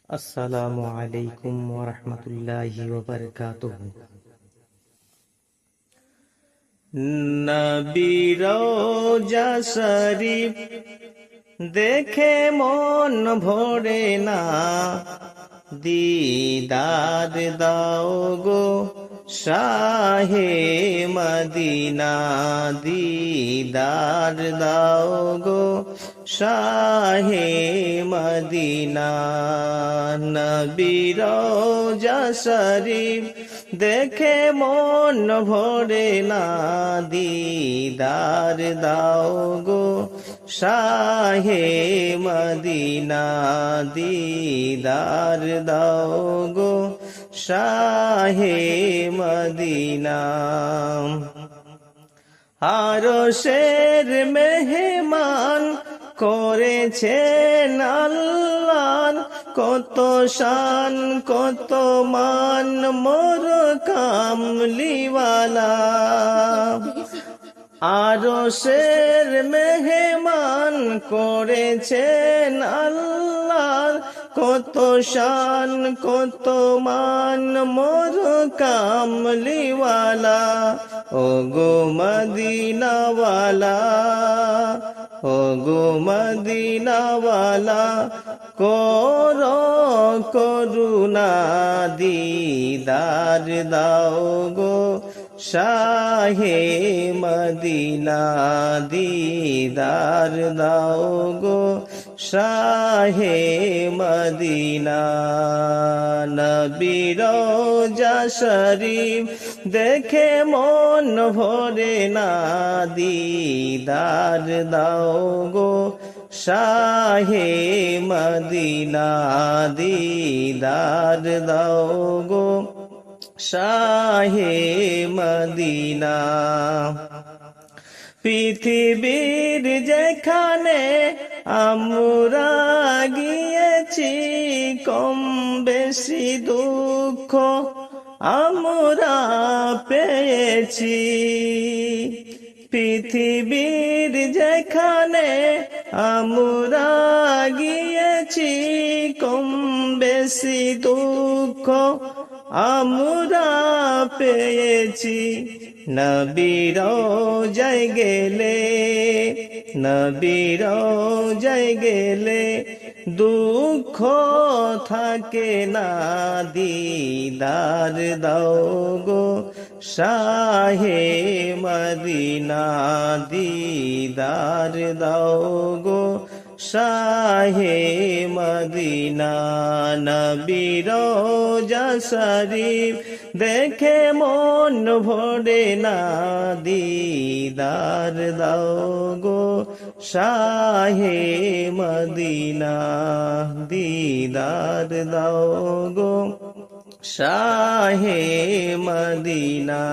আসসালামু আলাইকুম ওয়া রাহমাতুল্লাহি ওয়া বারাকাতুহু। নবীর রওজা শরীফ দেখে মন ভরে না, দিদার দাও গো শাহে মদিনা, দিদার দাও গো শাহে মদিনা। নবীর রওজা শরীফ দেখে মন ভরে না, দিদার দাও গো শাহে মদিনা, দিদার দাও গো শাহে মদিনা। আরশের মেহমান করেছেন আল্লাহ, কত শান কত মান মোর কামলিওয়ালা। আরশের মেহমান করেছেন আল্লাহ, কত শান কত মান মোর কামলিওয়ালা। ও গো মদিনাওয়ালা, ও গো মদিনাওয়ালা, কর করুণা, দিদার দাও গো শাহে মদিনা, দিদার দাও গো শাহে মদিনা। নবীর রওজা শরীফ দেখে মন ভরে না, দিদার দাও গো শাহে মদিনা, দিদার দাও গো শাহে মদিনা। পৃথিবীর যেখানে আমরা গিয়েছি, কম বেশি দুঃখ আমরা পেয়েছি। পৃথিবীর যেখানে আমরা গিয়েছি, কম বেশি দুঃখ আমরা পেয়েছি। নবীর রওজায় গেলে, নবীর রওজায় গেলে দুঃখ থাকে না, দিদার দাও গো শাহে মদিনা, দিদার দাও গো শাহে মদিনা। নবীর রওজা শরীফ দেখে মন ভরে না, দিদার দাও গো শাহে মদিনা, দিদার দাও গো শাহে মদিনা।